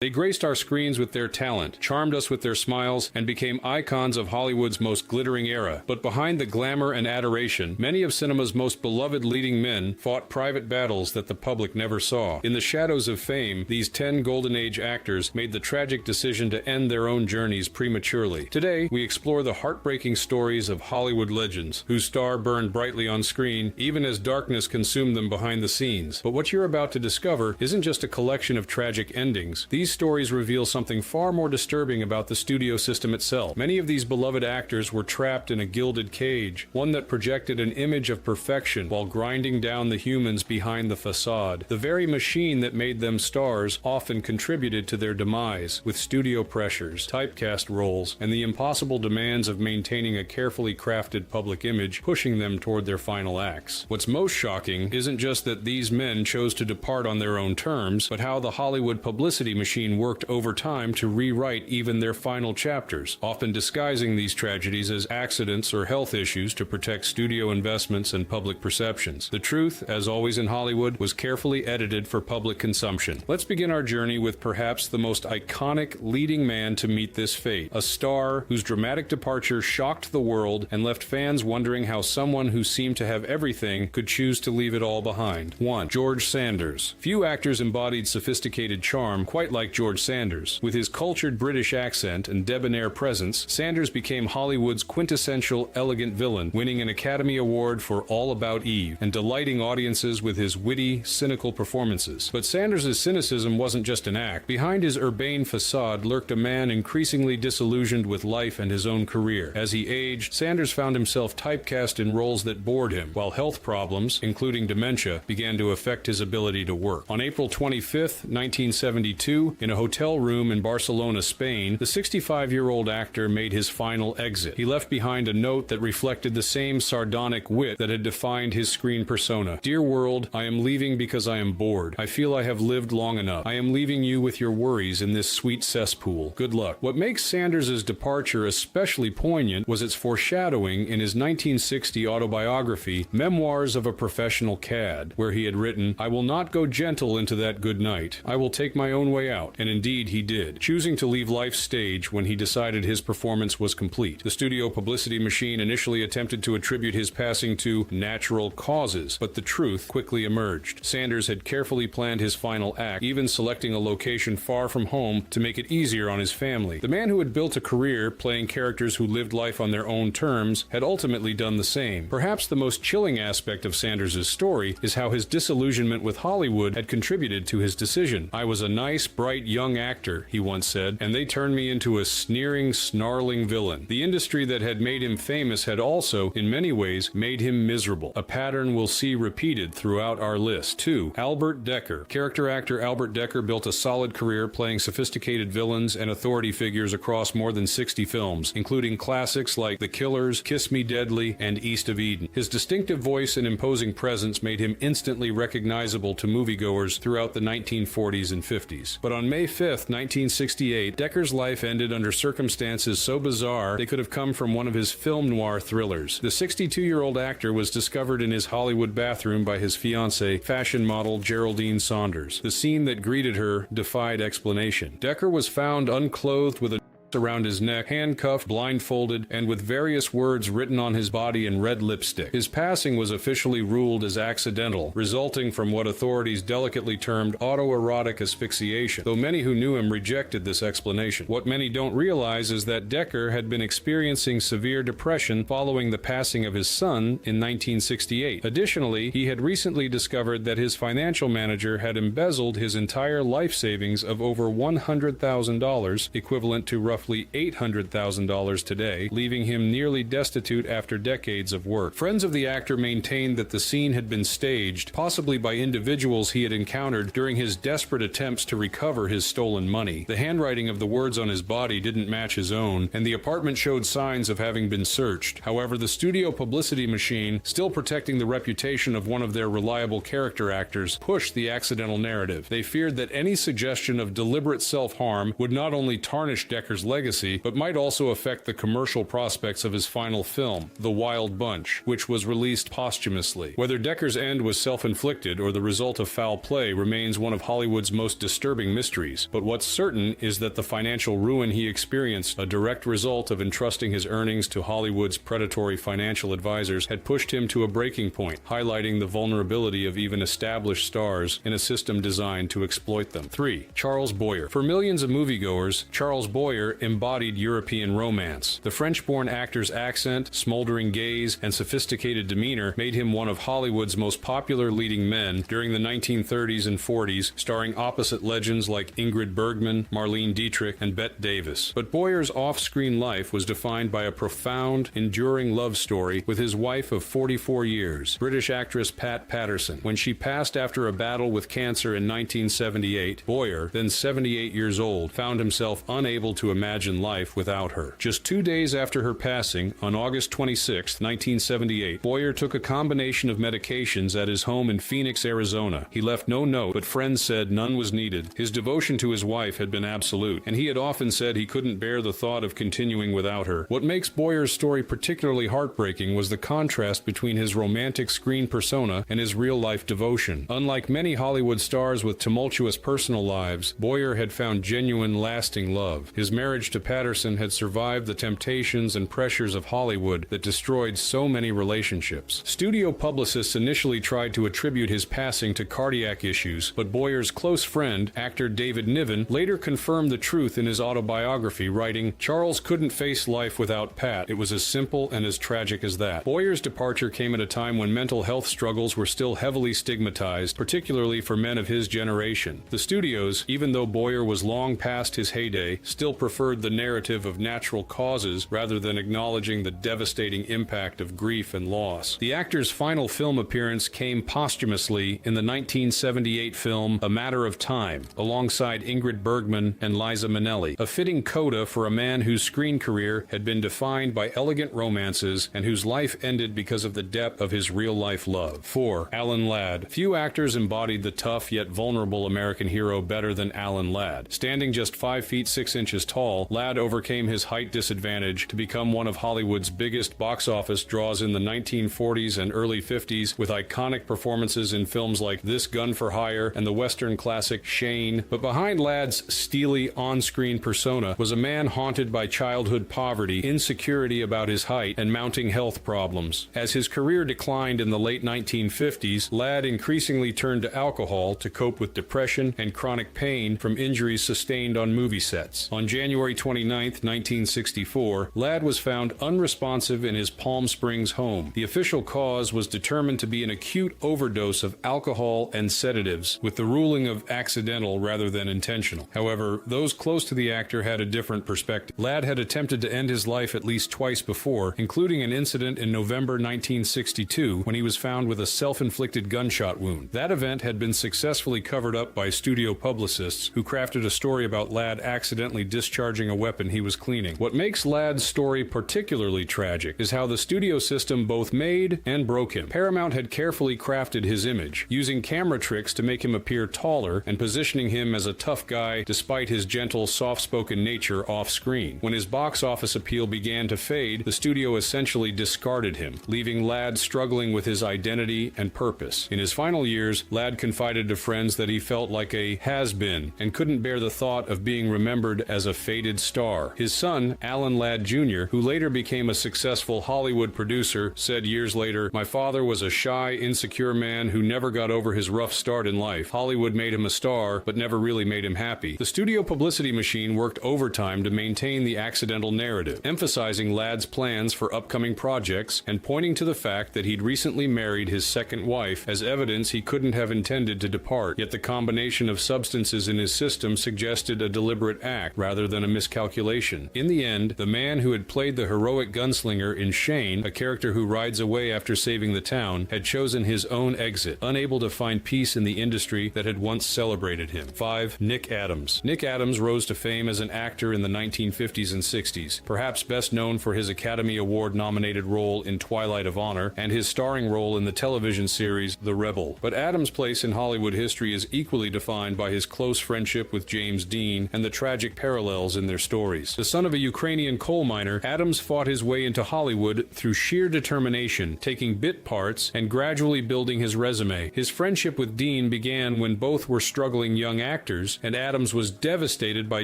They graced our screens with their talent, charmed us with their smiles, and became icons of Hollywood's most glittering era. But behind the glamour and adoration, many of cinema's most beloved leading men fought private battles that the public never saw. In the shadows of fame, these 10 Golden Age actors made the tragic decision to end their own journeys prematurely. Today, we explore the heartbreaking stories of Hollywood legends, whose star burned brightly on screen, even as darkness consumed them behind the scenes. But what you're about to discover isn't just a collection of tragic endings. These stories reveal something far more disturbing about the studio system itself. Many of these beloved actors were trapped in a gilded cage, one that projected an image of perfection while grinding down the humans behind the facade. The very machine that made them stars often contributed to their demise, with studio pressures, typecast roles, and the impossible demands of maintaining a carefully crafted public image pushing them toward their final acts. What's most shocking isn't just that these men chose to depart on their own terms, but how the Hollywood publicity machine worked over time to rewrite even their final chapters, often disguising these tragedies as accidents or health issues to protect studio investments and public perceptions. The truth, as always in Hollywood, was carefully edited for public consumption. Let's begin our journey with perhaps the most iconic leading man to meet this fate, a star whose dramatic departure shocked the world and left fans wondering how someone who seemed to have everything could choose to leave it all behind. 1. George Sanders. Few actors embodied sophisticated charm quite like George Sanders. With his cultured British accent and debonair presence, Sanders became Hollywood's quintessential elegant villain, winning an Academy Award for All About Eve and delighting audiences with his witty, cynical performances. But Sanders' cynicism wasn't just an act. Behind his urbane facade lurked a man increasingly disillusioned with life and his own career. As he aged, Sanders found himself typecast in roles that bored him, while health problems, including dementia, began to affect his ability to work. On April 25, 1972, in a hotel room in Barcelona, Spain, the 65-year-old actor made his final exit. He left behind a note that reflected the same sardonic wit that had defined his screen persona. "Dear world, I am leaving because I am bored. I feel I have lived long enough. I am leaving you with your worries in this sweet cesspool. Good luck." What makes Sanders' departure especially poignant was its foreshadowing in his 1960 autobiography, Memoirs of a Professional Cad, where he had written, "I will not go gentle into that good night. I will take my own way out." And indeed he did, choosing to leave life's stage when he decided his performance was complete. The studio publicity machine initially attempted to attribute his passing to natural causes, but the truth quickly emerged. Sanders had carefully planned his final act, even selecting a location far from home to make it easier on his family. The man who had built a career playing characters who lived life on their own terms had ultimately done the same. Perhaps the most chilling aspect of Sanders' story is how his disillusionment with Hollywood had contributed to his decision. "I was a nice, bright, young actor," he once said, "and they turned me into a sneering, snarling villain." The industry that had made him famous had also, in many ways, made him miserable, a pattern we'll see repeated throughout our list. 2. Albert Dekker. Character actor Albert Dekker built a solid career playing sophisticated villains and authority figures across more than 60 films, including classics like The Killers, Kiss Me Deadly, and East of Eden. His distinctive voice and imposing presence made him instantly recognizable to moviegoers throughout the 1940s and 50s. But on May 5th, 1968, Dekker's life ended under circumstances so bizarre they could have come from one of his film noir thrillers. The 62-year-old actor was discovered in his Hollywood bathroom by his fiancée, fashion model Geraldine Saunders. The scene that greeted her defied explanation. Dekker was found unclothed with a around his neck, handcuffed, blindfolded, and with various words written on his body in red lipstick. His passing was officially ruled as accidental, resulting from what authorities delicately termed autoerotic asphyxiation, though many who knew him rejected this explanation. What many don't realize is that Dekker had been experiencing severe depression following the passing of his son in 1968. Additionally, he had recently discovered that his financial manager had embezzled his entire life savings of over $100,000, equivalent to roughly $800,000 today, leaving him nearly destitute after decades of work. Friends of the actor maintained that the scene had been staged, possibly by individuals he had encountered during his desperate attempts to recover his stolen money. The handwriting of the words on his body didn't match his own, and the apartment showed signs of having been searched. However, the studio publicity machine, still protecting the reputation of one of their reliable character actors, pushed the accidental narrative. They feared that any suggestion of deliberate self-harm would not only tarnish Dekker's legacy, but might also affect the commercial prospects of his final film, The Wild Bunch, which was released posthumously. Whether Decker's end was self-inflicted or the result of foul play remains one of Hollywood's most disturbing mysteries, but what's certain is that the financial ruin he experienced, a direct result of entrusting his earnings to Hollywood's predatory financial advisors, had pushed him to a breaking point, highlighting the vulnerability of even established stars in a system designed to exploit them. 3. Charles Boyer. For millions of moviegoers, Charles Boyer embodied European romance. The French-born actor's accent, smoldering gaze, and sophisticated demeanor made him one of Hollywood's most popular leading men during the 1930s and 40s, starring opposite legends like Ingrid Bergman, Marlene Dietrich, and Bette Davis. But Boyer's off-screen life was defined by a profound, enduring love story with his wife of 44 years, British actress Pat Patterson. When she passed after a battle with cancer in 1978, Boyer, then 78 years old, found himself unable to imagine life without her. Just 2 days after her passing, on August 26, 1978, Boyer took a combination of medications at his home in Phoenix, Arizona. He left no note, but friends said none was needed. His devotion to his wife had been absolute, and he had often said he couldn't bear the thought of continuing without her. What makes Boyer's story particularly heartbreaking was the contrast between his romantic screen persona and his real-life devotion. Unlike many Hollywood stars with tumultuous personal lives, Boyer had found genuine, lasting love. His marriage to Patterson had survived the temptations and pressures of Hollywood that destroyed so many relationships. Studio publicists initially tried to attribute his passing to cardiac issues, but Boyer's close friend, actor David Niven, later confirmed the truth in his autobiography, writing, "Charles couldn't face life without Pat. It was as simple and as tragic as that." Boyer's departure came at a time when mental health struggles were still heavily stigmatized, particularly for men of his generation. The studios, even though Boyer was long past his heyday, still preferred the narrative of natural causes rather than acknowledging the devastating impact of grief and loss. The actor's final film appearance came posthumously in the 1978 film A Matter of Time, alongside Ingrid Bergman and Liza Minnelli, a fitting coda for a man whose screen career had been defined by elegant romances and whose life ended because of the depth of his real-life love. 4. Alan Ladd. Few actors embodied the tough yet vulnerable American hero better than Alan Ladd. Standing just 5 feet 6 inches tall, Ladd overcame his height disadvantage to become one of Hollywood's biggest box office draws in the 1940s and early 50s, with iconic performances in films like This Gun for Hire and the Western classic Shane. But behind Ladd's steely on-screen persona was a man haunted by childhood poverty, insecurity about his height, and mounting health problems. As his career declined in the late 1950s, Ladd increasingly turned to alcohol to cope with depression and chronic pain from injuries sustained on movie sets. On January 29, 1964, Ladd was found unresponsive in his Palm Springs home. The official cause was determined to be an acute overdose of alcohol and sedatives, with the ruling of accidental rather than intentional. However, those close to the actor had a different perspective. Ladd had attempted to end his life at least twice before, including an incident in November 1962 when he was found with a self-inflicted gunshot wound. That event had been successfully covered up by studio publicists who crafted a story about Ladd accidentally discharging a weapon he was cleaning. What makes Ladd's story particularly tragic is how the studio system both made and broke him. Paramount had carefully crafted his image, using camera tricks to make him appear taller and positioning him as a tough guy despite his gentle, soft-spoken nature off-screen. When his box office appeal began to fade, the studio essentially discarded him, leaving Ladd struggling with his identity and purpose. In his final years, Ladd confided to friends that he felt like a has-been and couldn't bear the thought of being remembered as a faded star. His son, Alan Ladd Jr., who later became a successful Hollywood producer, said years later, "My father was a shy, insecure man who never got over his rough start in life. Hollywood made him a star, but never really made him happy." The studio publicity machine worked overtime to maintain the accidental narrative, emphasizing Ladd's plans for upcoming projects and pointing to the fact that he'd recently married his second wife as evidence he couldn't have intended to depart. Yet the combination of substances in his system suggested a deliberate act rather than a miscalculation. In the end, the man who had played the heroic gunslinger in Shane, a character who rides away after saving the town, had chosen his own exit, unable to find peace in the industry that had once celebrated him. 5. Nick Adams. Nick Adams rose to fame as an actor in the 1950s and 60s, perhaps best known for his Academy Award-nominated role in Twilight of Honor and his starring role in the television series The Rebel. But Adams' place in Hollywood history is equally defined by his close friendship with James Dean and the tragic parallels in their stories. The son of a Ukrainian coal miner, Adams fought his way into Hollywood through sheer determination, taking bit parts and gradually building his resume. His friendship with Dean began when both were struggling young actors, and Adams was devastated by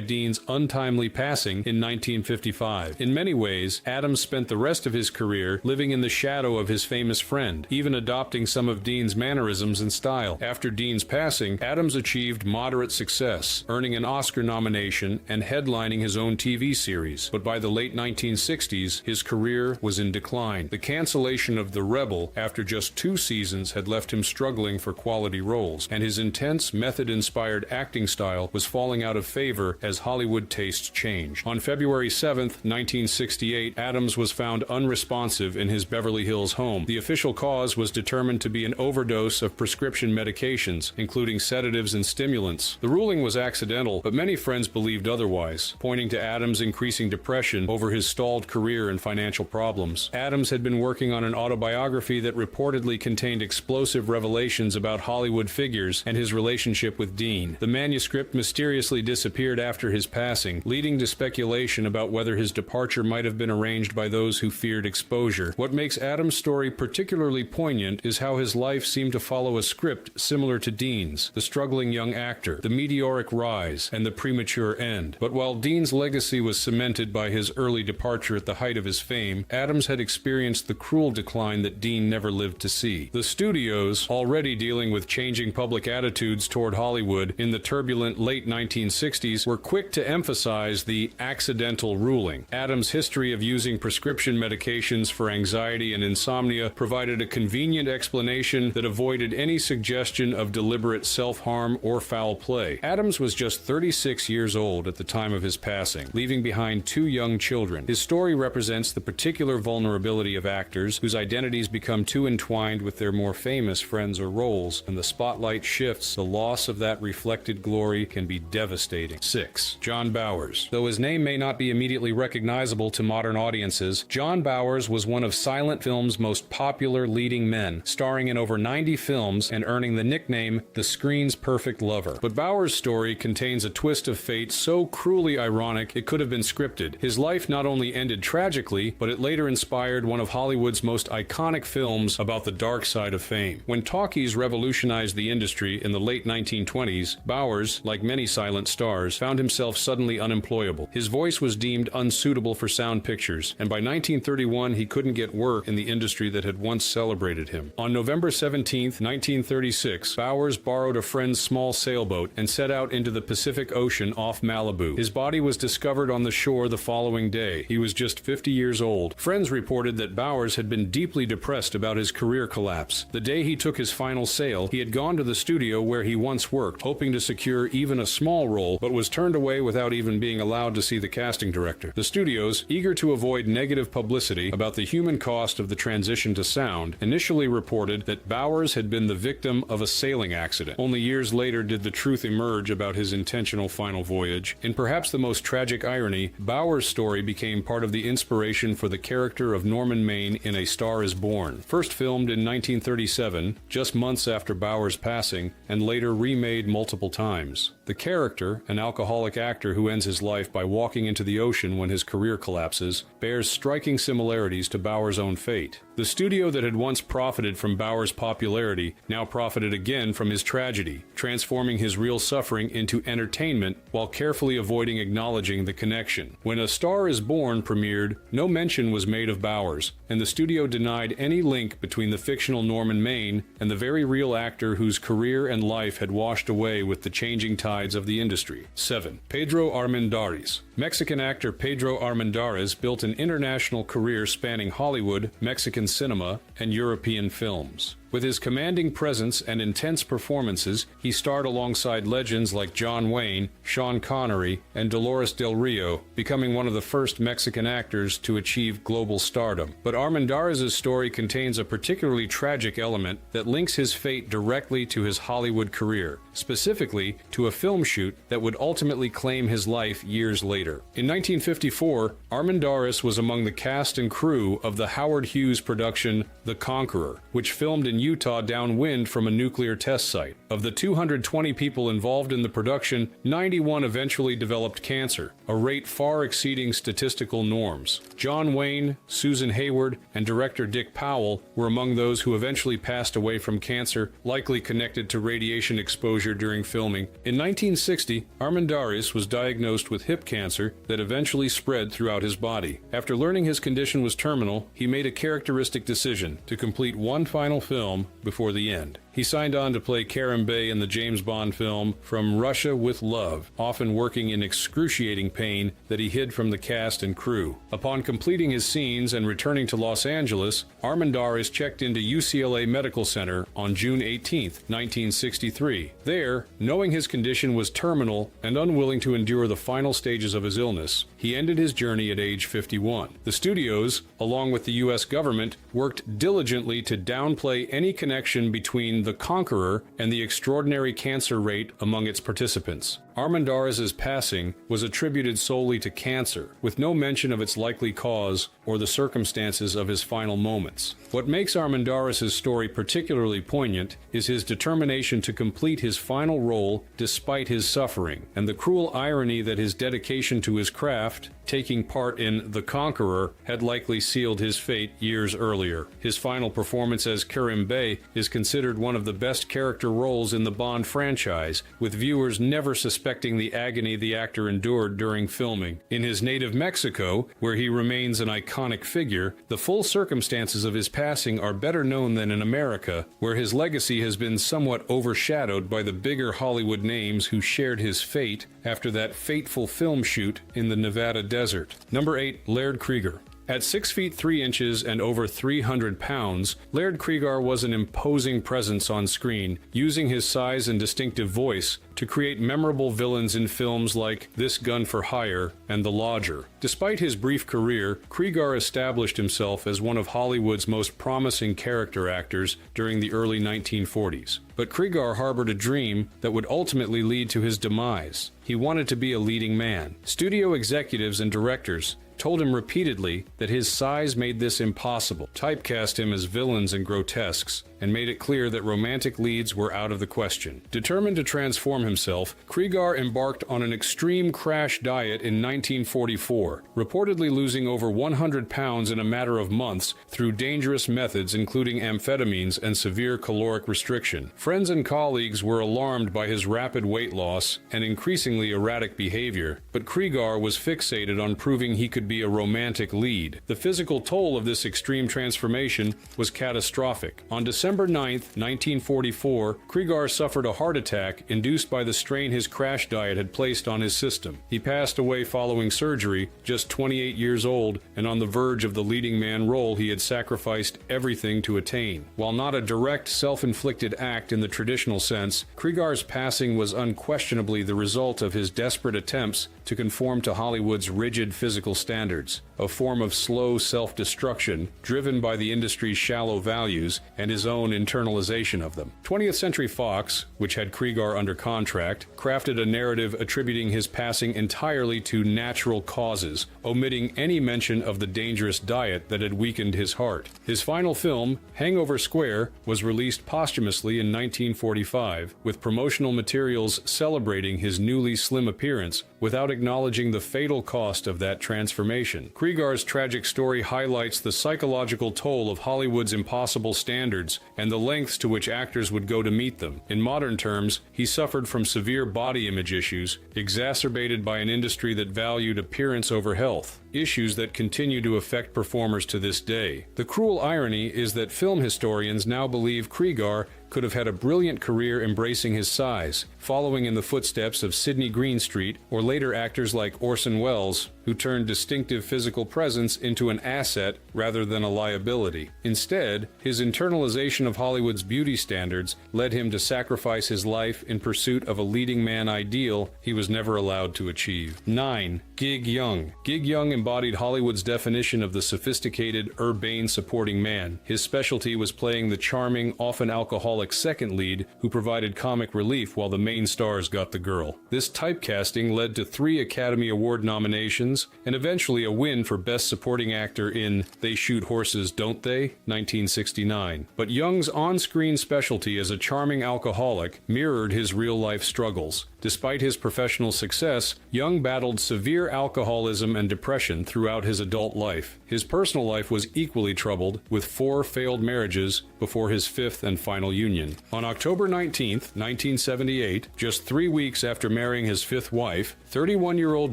Dean's untimely passing in 1955. In many ways, Adams spent the rest of his career living in the shadow of his famous friend, even adopting some of Dean's mannerisms and style. After Dean's passing, Adams achieved moderate success, earning an Oscar nomination and headlining his own TV series. But by the late 1960s, his career was in decline. The cancellation of The Rebel after just 2 seasons had left him struggling for quality roles, and his intense, method-inspired acting style was falling out of favor as Hollywood tastes changed. On February 7, 1968, Adams was found unresponsive in his Beverly Hills home. The official cause was determined to be an overdose of prescription medications, including sedatives and stimulants. The ruling was accidental, but many friends believed otherwise, pointing to Adams' increasing depression over his stalled career and financial problems. Adams had been working on an autobiography that reportedly contained explosive revelations about Hollywood figures and his relationship with Dean. The manuscript mysteriously disappeared after his passing, leading to speculation about whether his departure might have been arranged by those who feared exposure. What makes Adams' story particularly poignant is how his life seemed to follow a script similar to Dean's: the struggling young actor, the meteoric rise, and the premature end. But while Dean's legacy was cemented by his early departure at the height of his fame, Adams had experienced the cruel decline that Dean never lived to see. The studios, already dealing with changing public attitudes toward Hollywood in the turbulent late 1960s, were quick to emphasize the accidental ruling. Adams' history of using prescription medications for anxiety and insomnia provided a convenient explanation that avoided any suggestion of deliberate self-harm or foul play. Adams was just 36 years old at the time of his passing, leaving behind 2 young children. His story represents the particular vulnerability of actors whose identities become too entwined with their more famous friends or roles, and the spotlight shifts. The loss of that reflected glory can be devastating. 6. John Bowers. Though his name may not be immediately recognizable to modern audiences, John Bowers was one of silent film's most popular leading men, starring in over 90 films and earning the nickname the screen's perfect lover. But Bowers' story contains a twist of fate so cruelly ironic it could have been scripted. His life not only ended tragically, but it later inspired one of Hollywood's most iconic films about the dark side of fame. When talkies revolutionized the industry in the late 1920s, Bowers, like many silent stars, found himself suddenly unemployable. His voice was deemed unsuitable for sound pictures, and by 1931 he couldn't get work in the industry that had once celebrated him. On November 17, 1936, Bowers borrowed a friend's small sailboat and set out into the Pacific Ocean off Malibu. His body was discovered on the shore the following day. He was just 50 years old. Friends reported that Bowers had been deeply depressed about his career collapse. The day he took his final sail, he had gone to the studio where he once worked, hoping to secure even a small role, but was turned away without even being allowed to see the casting director. The studios, eager to avoid negative publicity about the human cost of the transition to sound, initially reported that Bowers had been the victim of a sailing accident. Only years later did the truth emerge about his intentional final voyage. In perhaps the most tragic irony, Bowers' story became part of the inspiration for the character of Norman Maine in A Star is Born. First filmed in 1937, just months after Bowers' passing, and later remade multiple times. The character, an alcoholic actor who ends his life by walking into the ocean when his career collapses, bears striking similarities to Bowers' own fate. The studio that had once profited from Bowers' popularity now profited again from his tragedy, transforming his real suffering into entertainment while carefully avoiding acknowledging the connection. When A Star is Born premiered, no mention was made of Bowers, and the studio denied any link between the fictional Norman Maine and the very real actor whose career and life had washed away with the changing tides of the industry. 7. Pedro Armendáriz. Mexican actor Pedro Armendáriz built an international career spanning Hollywood, Mexican cinema, and European films. With his commanding presence and intense performances, he starred alongside legends like John Wayne, Sean Connery, and Dolores Del Rio, becoming one of the first Mexican actors to achieve global stardom. But Armendáriz's story contains a particularly tragic element that links his fate directly to his Hollywood career, specifically to a film shoot that would ultimately claim his life years later. In 1954, Armendáriz was among the cast and crew of the Howard Hughes production The Conqueror, which filmed in Utah downwind from a nuclear test site. Of the 220 people involved in the production, 91 eventually developed cancer, a rate far exceeding statistical norms. John Wayne, Susan Hayward, and director Dick Powell were among those who eventually passed away from cancer, likely connected to radiation exposure during filming. In 1960, Armendariz was diagnosed with hip cancer that eventually spread throughout his body. After learning his condition was terminal, he made a characteristic decision to complete one final film before the end. He signed on to play Karim Bey in the James Bond film From Russia with Love, often working in excruciating pain that he hid from the cast and crew. Upon completing his scenes and returning to Los Angeles, Armendariz checked into UCLA Medical Center on June 18, 1963. There, knowing his condition was terminal and unwilling to endure the final stages of his illness, he ended his journey at age 51. The studios, along with the U.S. government, worked diligently to downplay any connection between The Conqueror and the extraordinary cancer rate among its participants. Armendariz's passing was attributed solely to cancer, with no mention of its likely cause or the circumstances of his final moments. What makes Armendariz's story particularly poignant is his determination to complete his final role despite his suffering, and the cruel irony that his dedication to his craft, taking part in The Conqueror, had likely sealed his fate years earlier. His final performance as Karim Bey is considered one of the best character roles in the Bond franchise, with viewers never suspecting the agony the actor endured during filming. In his native Mexico, where he remains an iconic figure, the full circumstances of his passing are better known than in America, where his legacy has been somewhat overshadowed by the bigger Hollywood names who shared his fate after that fateful film shoot in the Nevada desert. Number 8. Laird Krieger. At 6 feet 3 inches and over 300 pounds, Laird Krieger was an imposing presence on screen, using his size and distinctive voice to create memorable villains in films like This Gun for Hire and The Lodger. Despite his brief career, Krieger established himself as one of Hollywood's most promising character actors during the early 1940s. But Krieger harbored a dream that would ultimately lead to his demise. He wanted to be a leading man. Studio executives and directors told him repeatedly that his size made this impossible, typecast him as villains and grotesques, and made it clear that romantic leads were out of the question. Determined to transform himself, Krieger embarked on an extreme crash diet in 1944, reportedly losing over 100 pounds in a matter of months through dangerous methods including amphetamines and severe caloric restriction. Friends and colleagues were alarmed by his rapid weight loss and increasingly erratic behavior, but Krieger was fixated on proving he could be a romantic lead. The physical toll of this extreme transformation was catastrophic. On December 9, 1944, Krieger suffered a heart attack induced by the strain his crash diet had placed on his system. He passed away following surgery, just 28 years old, and on the verge of the leading man role he had sacrificed everything to attain. While not a direct, self-inflicted act in the traditional sense, Krieger's passing was unquestionably the result of his desperate attempts to conform to Hollywood's rigid physical standards, a form of slow self-destruction driven by the industry's shallow values and his own internalization of them. 20th Century Fox, which had Krieger under contract, crafted a narrative attributing his passing entirely to natural causes, omitting any mention of the dangerous diet that had weakened his heart. His final film, Hangover Square, was released posthumously in 1945, with promotional materials celebrating his newly slim appearance without acknowledging the fatal cost of that transformation. Krieger's tragic story highlights the psychological toll of Hollywood's impossible standards and the lengths to which actors would go to meet them. In modern terms, he suffered from severe body image issues, exacerbated by an industry that valued appearance over health, issues that continue to affect performers to this day. The cruel irony is that film historians now believe Krieger could have had a brilliant career embracing his size, following in the footsteps of Sidney Greenstreet or later actors like Orson Welles, who turned distinctive physical presence into an asset rather than a liability. Instead, his internalization of Hollywood's beauty standards led him to sacrifice his life in pursuit of a leading man ideal he was never allowed to achieve. 9. Gig Young. Gig Young embodied Hollywood's definition of the sophisticated, urbane supporting man. His specialty was playing the charming, often alcoholic second lead who provided comic relief while the main stars got the girl. This typecasting led to 3 Academy Award nominations nominations, and eventually a win for Best Supporting Actor in They Shoot Horses, Don't They? 1969. But Young's on-screen specialty as a charming alcoholic mirrored his real-life struggles. Despite his professional success, Young battled severe alcoholism and depression throughout his adult life. His personal life was equally troubled, with 4 failed marriages before his 5th and final union. On October 19, 1978, just 3 weeks after marrying his 5th wife, 31-year-old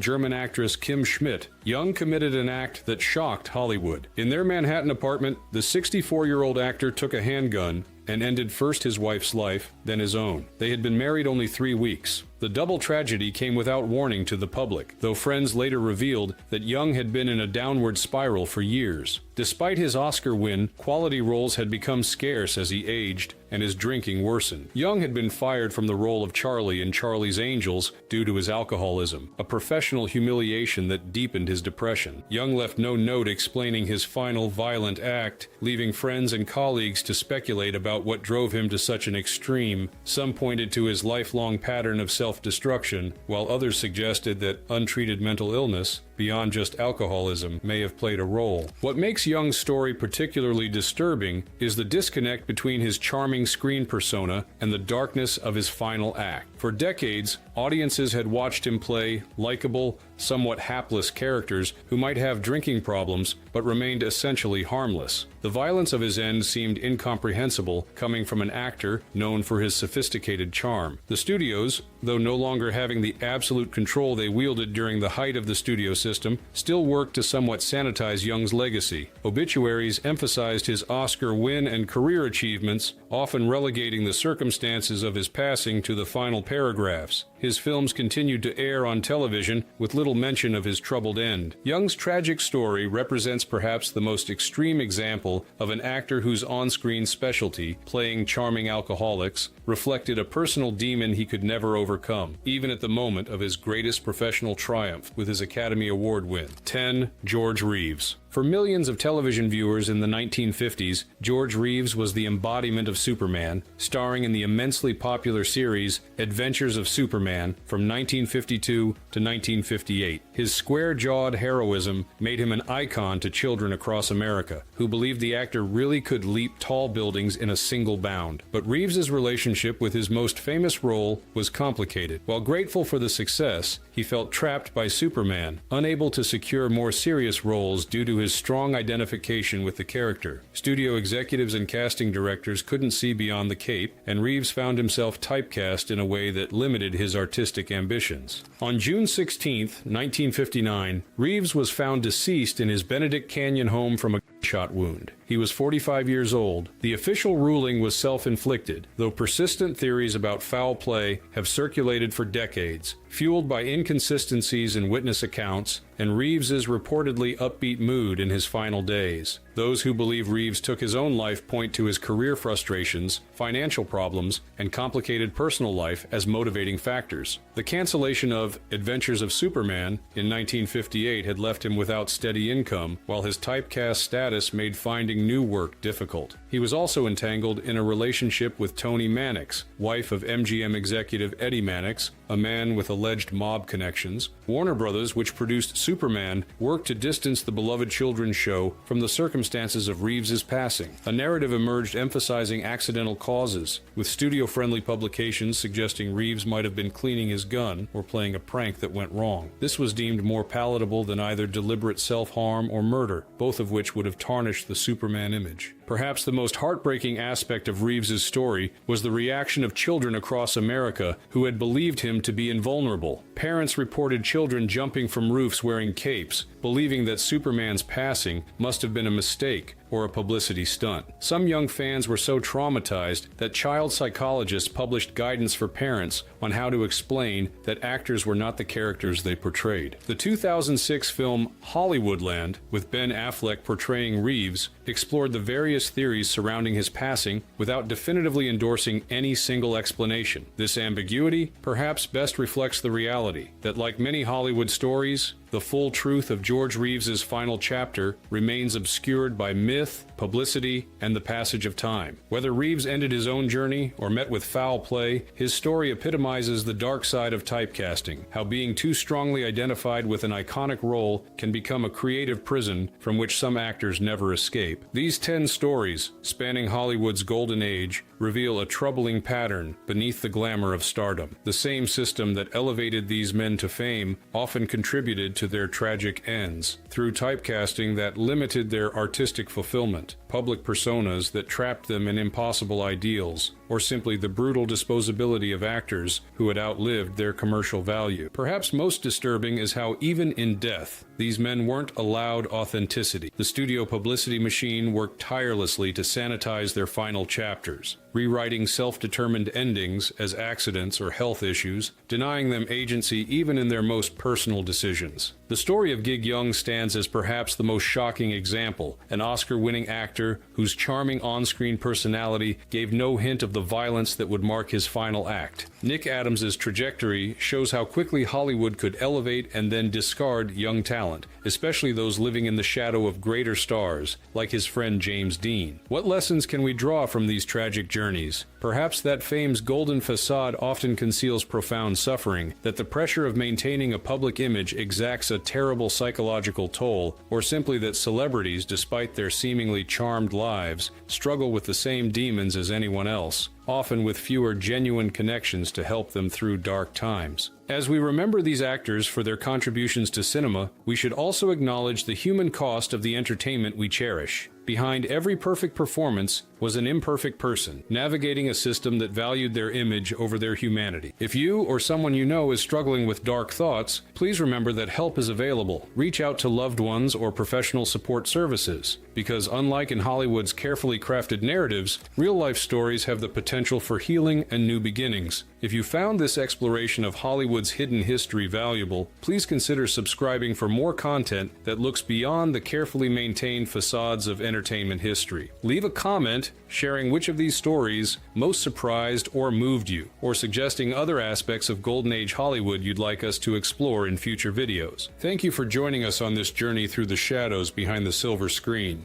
German actress Kim Schmidt, Young committed an act that shocked Hollywood. In their Manhattan apartment, the 64-year-old actor took a handgun and ended first his wife's life, then his own. They had been married only 3 weeks. The double tragedy came without warning to the public, though friends later revealed that Young had been in a downward spiral for years. Despite his Oscar win, quality roles had become scarce as he aged, and his drinking worsened. Young had been fired from the role of Charlie in Charlie's Angels due to his alcoholism, a professional humiliation that deepened his depression. Young left no note explaining his final violent act, leaving friends and colleagues to speculate about what drove him to such an extreme. Some pointed to his lifelong pattern of self-destruction, while others suggested that untreated mental illness, beyond just alcoholism, may have played a role. What makes Young's story particularly disturbing is the disconnect between his charming screen persona and the darkness of his final act. For decades, audiences had watched him play likable, somewhat hapless characters who might have drinking problems but remained essentially harmless. The violence of his end seemed incomprehensible, coming from an actor known for his sophisticated charm. The studios, though no longer having the absolute control they wielded during the height of the studio system, still worked to somewhat sanitize Young's legacy. Obituaries emphasized his Oscar win and career achievements, often relegating the circumstances of his passing to the final paragraphs. His films continued to air on television with little mention of his troubled end. Young's tragic story represents perhaps the most extreme example of an actor whose on-screen specialty, playing charming alcoholics, reflected a personal demon he could never overcome, even at the moment of his greatest professional triumph with his Academy Award win. 10. George Reeves. For millions of television viewers in the 1950s, George Reeves was the embodiment of Superman, starring in the immensely popular series Adventures of Superman from 1952 to 1958. His square-jawed heroism made him an icon to children across America, who believed the actor really could leap tall buildings in a single bound. But Reeves's relationship with his most famous role was complicated. While grateful for the success, he felt trapped by Superman, unable to secure more serious roles due to his strong identification with the character. Studio executives and casting directors couldn't see beyond the cape, and Reeves found himself typecast in a way that limited his artistic ambitions. On June 16, 1959, Reeves was found deceased in his Benedict Canyon home from a gunshot wound. He was 45 years old. The official ruling was self-inflicted, though persistent theories about foul play have circulated for decades, fueled by inconsistencies in witness accounts and Reeves's reportedly upbeat mood in his final days. Those who believe Reeves took his own life point to his career frustrations, financial problems, and complicated personal life as motivating factors. The cancellation of Adventures of Superman in 1958 had left him without steady income, while his typecast status made finding new work difficult. He was also entangled in a relationship with Toni Mannix, wife of MGM executive Eddie Mannix, a man with alleged mob connections. Warner Brothers, which produced Superman, worked to distance the beloved children's show from the circumstances of Reeves's passing. A narrative emerged emphasizing accidental causes, with studio-friendly publications suggesting Reeves might have been cleaning his gun or playing a prank that went wrong. This was deemed more palatable than either deliberate self-harm or murder, both of which would have tarnished the Superman image. Perhaps the most heartbreaking aspect of Reeves's story was the reaction of children across America who had believed him to be invulnerable. Parents reported children jumping from roofs wearing capes, believing that Superman's passing must have been a mistake or a publicity stunt. Some young fans were so traumatized that child psychologists published guidance for parents on how to explain that actors were not the characters they portrayed. The 2006 film Hollywoodland, with Ben Affleck portraying Reeves, explored the various theories surrounding his passing without definitively endorsing any single explanation. This ambiguity perhaps best reflects the reality that, like many Hollywood stories, the full truth of George Reeves's final chapter remains obscured by myth, publicity, and the passage of time. Whether Reeves ended his own journey or met with foul play, his story epitomizes the dark side of typecasting, how being too strongly identified with an iconic role can become a creative prison from which some actors never escape. These 10 stories, spanning Hollywood's golden age, reveal a troubling pattern beneath the glamour of stardom. The same system that elevated these men to fame often contributed to their tragic ends, through typecasting that limited their artistic fulfillment, public personas that trapped them in impossible ideals, or simply the brutal disposability of actors who had outlived their commercial value. Perhaps most disturbing is how even in death, these men weren't allowed authenticity. The studio publicity machine worked tirelessly to sanitize their final chapters, rewriting self-determined endings as accidents or health issues, denying them agency even in their most personal decisions. The story of Gig Young stands as perhaps the most shocking example, an Oscar-winning actor whose charming on-screen personality gave no hint of the violence that would mark his final act. Nick Adams's Tragically shows how quickly Hollywood could elevate and then discard young talent, especially those living in the shadow of greater stars, like his friend James Dean. What lessons can we draw from these tragic journeys? Perhaps that fame's golden facade often conceals profound suffering, that the pressure of maintaining a public image exacts a terrible psychological toll, or simply that celebrities, despite their seemingly charmed lives, struggle with the same demons as anyone else, often with fewer genuine connections to help them through dark times. As we remember these actors for their contributions to cinema, we should also acknowledge the human cost of the entertainment we cherish. Behind every perfect performance was an imperfect person, navigating a system that valued their image over their humanity. If you or someone you know is struggling with dark thoughts, please remember that help is available. Reach out to loved ones or professional support services, because unlike in Hollywood's carefully crafted narratives, real-life stories have the potential for healing and new beginnings. If you found this exploration of Hollywood's hidden history valuable, please consider subscribing for more content that looks beyond the carefully maintained facades of entertainment history. Leave a comment sharing which of these stories most surprised or moved you, or suggesting other aspects of Golden Age Hollywood you'd like us to explore in future videos. Thank you for joining us on this journey through the shadows behind the silver screen.